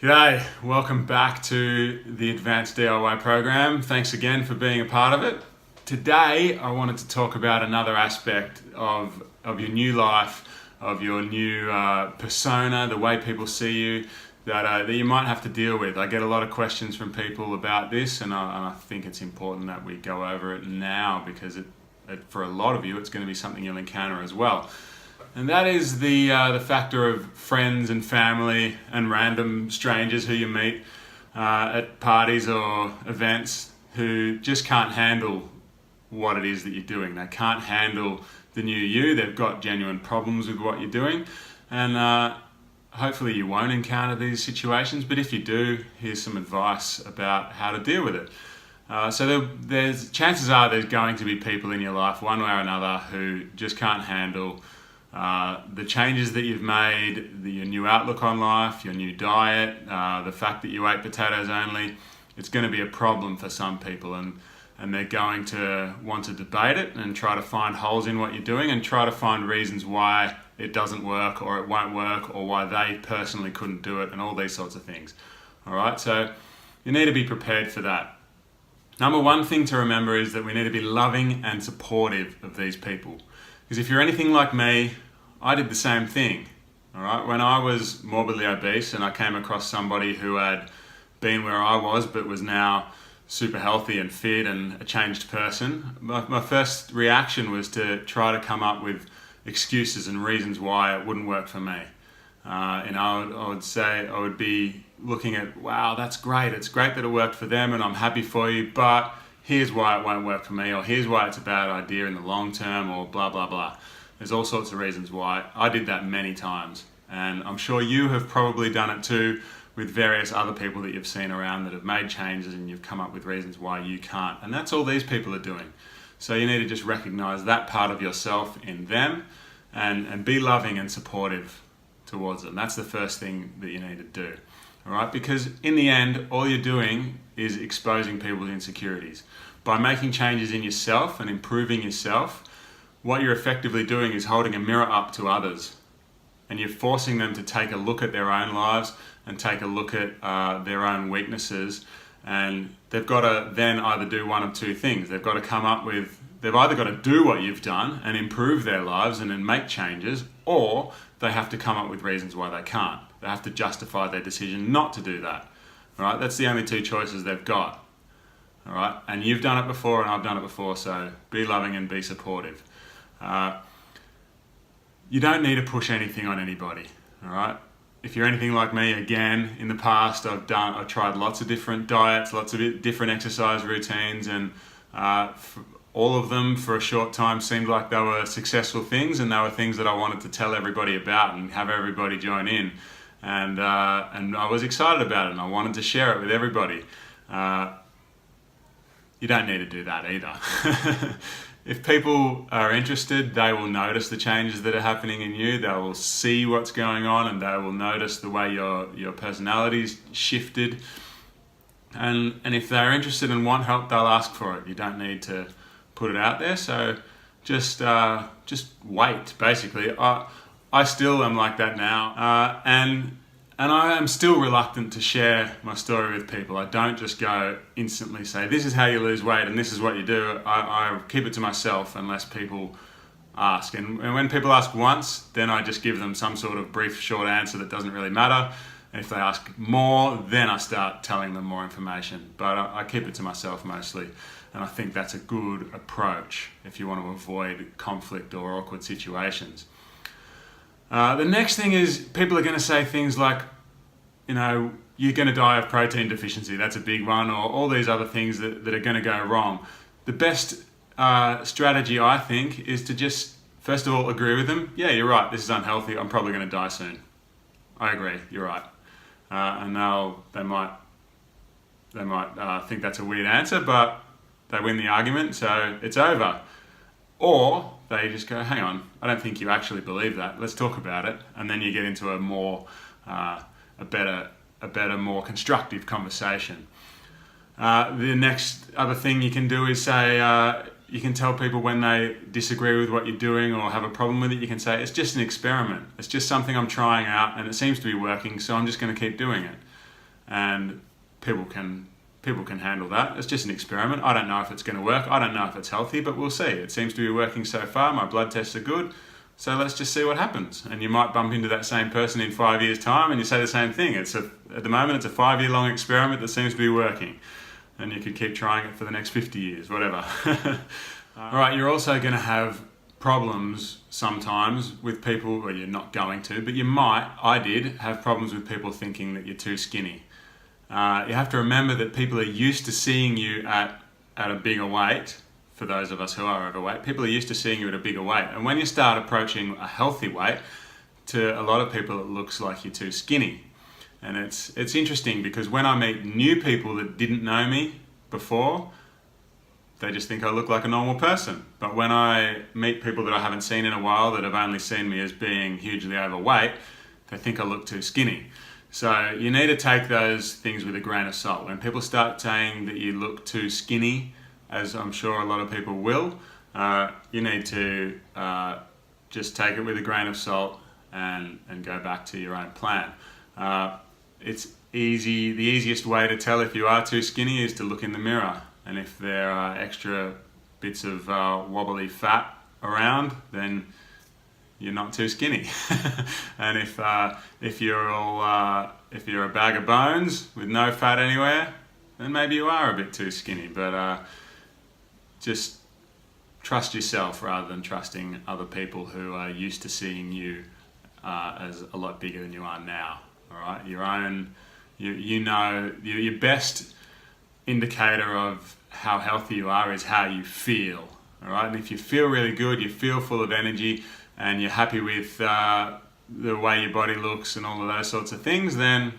G'day, welcome back to the Advanced DIY program. Thanks again for being a part of it. Today I wanted to talk about another aspect of your new life, of your new persona, the way people see you, that you might have to deal with. I get a lot of questions from people about this, and I think it's important that we go over it now because for a lot of you it's going to be something you'll encounter as well. And that is the factor of friends and family and random strangers who you meet at parties or events who just can't handle what it is that you're doing. They can't handle the new you. They've got genuine problems with what you're doing. And hopefully you won't encounter these situations, but if you do, here's some advice about how to deal with it. So there's chances are there's going to be people in your life, one way or another, who just can't handle the changes that you've made, your new outlook on life, your new diet, the fact that you ate potatoes only. It's going to be a problem for some people, and they're going to want to debate it and try to find holes in what you're doing and try to find reasons why it doesn't work or it won't work or why they personally couldn't do it and all these sorts of things. All right, so you need to be prepared for that. Number one thing to remember is that we need to be loving and supportive of these people. Because if you're anything like me, I did the same thing. All right, when I was morbidly obese and I came across somebody who had been where I was but was now super healthy and fit and a changed person, my first reaction was to try to come up with excuses and reasons why it wouldn't work for me. I would say, I would be looking at, wow, that's great. It's great that it worked for them and I'm happy for you, but here's why it won't work for me, or here's why it's a bad idea in the long term, or blah, blah, blah. There's all sorts of reasons why. I did that many times, and I'm sure you have probably done it too with various other people that you've seen around that have made changes and you've come up with reasons why you can't. And that's all these people are doing. So you need to just recognize that part of yourself in them and be loving and supportive towards them. That's the first thing that you need to do. All right, because in the end, all you're doing is exposing people's insecurities. By making changes in yourself and improving yourself, what you're effectively doing is holding a mirror up to others, and you're forcing them to take a look at their own lives and take a look at their own weaknesses, and they've got to then either do one of two things. They've either got to do what you've done and improve their lives and then make changes, or they have to come up with reasons why they can't. They have to justify their decision not to do that. All right, that's the only two choices they've got. All right, and you've done it before and I've done it before, so be loving and be supportive. You don't need to push anything on anybody. All right, if you're anything like me, again, in the past I've tried lots of different diets, lots of different exercise routines, and all of them for a short time seemed like they were successful things, and they were things that I wanted to tell everybody about and have everybody join in. And I was excited about it and I wanted to share it with everybody. You don't need to do that either. If people are interested, they will notice the changes that are happening in you. They will see what's going on and they will notice the way your personality's shifted. And if they're interested and want help, they'll ask for it. You don't need to put it out there. So just wait, basically. I still am like that now, and I am still reluctant to share my story with people. I don't just go instantly say, this is how you lose weight and this is what you do. I keep it to myself unless people ask. And when people ask once, then I just give them some sort of brief, short answer that doesn't really matter. And if they ask more, then I start telling them more information. But I keep it to myself mostly. And I think that's a good approach if you want to avoid conflict or awkward situations. The next thing is people are going to say things like, you're going to die of protein deficiency. That's a big one, or all these other things that are going to go wrong. The best strategy, I think, is to just, first of all, agree with them. Yeah, you're right. This is unhealthy. I'm probably going to die soon. I agree. You're right. And they might think that's a weird answer, but they win the argument, so it's over. Or they just go, hang on, I don't think you actually believe that. Let's talk about it. And then you get into a better, more constructive conversation. The next other thing you can do is say, you can tell people when they disagree with what you're doing or have a problem with it, you can say, it's just an experiment. It's just something I'm trying out and it seems to be working, so I'm just going to keep doing it. and people can handle that. It's just an experiment. I don't know if it's going to work. I don't know if it's healthy, but we'll see. It seems to be working so far. My blood tests are good. So let's just see what happens. And you might bump into that same person in 5 years' time and you say the same thing. At the moment, it's a 5-year-long experiment that seems to be working. And you could keep trying it for the next 50 years, whatever. All right, you're also going to have problems sometimes with people, well, you're not going to, but you might, I did, have problems with people thinking that you're too skinny. You have to remember that people are used to seeing you at a bigger weight. For those of us who are overweight, people are used to seeing you at a bigger weight. And when you start approaching a healthy weight, to a lot of people it looks like you're too skinny. And it's interesting because when I meet new people that didn't know me before, they just think I look like a normal person. But when I meet people that I haven't seen in a while, that have only seen me as being hugely overweight, they think I look too skinny. So you need to take those things with a grain of salt. When people start saying that you look too skinny, as I'm sure a lot of people will, you need to just take it with a grain of salt and go back to your own plan. It's easy. The easiest way to tell if you are too skinny is to look in the mirror. And if there are extra bits of wobbly fat around, then you're not too skinny. And if you're a bag of bones with no fat anywhere, then maybe you are a bit too skinny. But just trust yourself rather than trusting other people who are used to seeing you as a lot bigger than you are now. All right, your best indicator of how healthy you are is how you feel. All right, and if you feel really good, you feel full of energy, and you're happy with the way your body looks and all of those sorts of things, then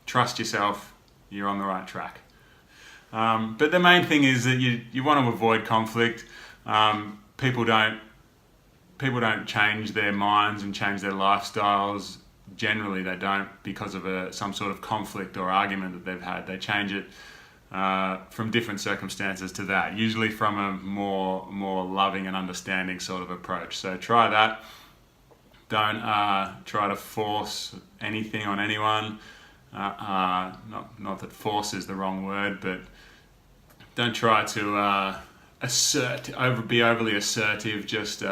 trust yourself. You're on the right track. But the main thing is that you want to avoid conflict. People don't change their minds and change their lifestyles. Generally, they don't because of some sort of conflict or argument that they've had. They change it from different circumstances to that, usually from a more loving and understanding sort of approach. So try that. Don't try to force anything on anyone. Not that force is the wrong word, but don't try to be overly assertive. Just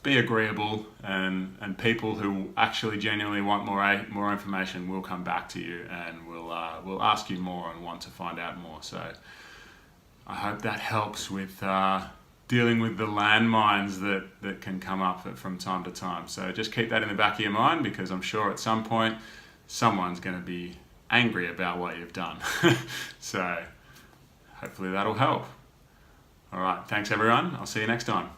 be agreeable, and people who actually genuinely want more information will come back to you and will ask you more and want to find out more. So I hope that helps with dealing with the landmines that can come up from time to time. So just keep that in the back of your mind, because I'm sure at some point someone's going to be angry about what you've done. So hopefully that'll help. All right, thanks everyone. I'll see you next time.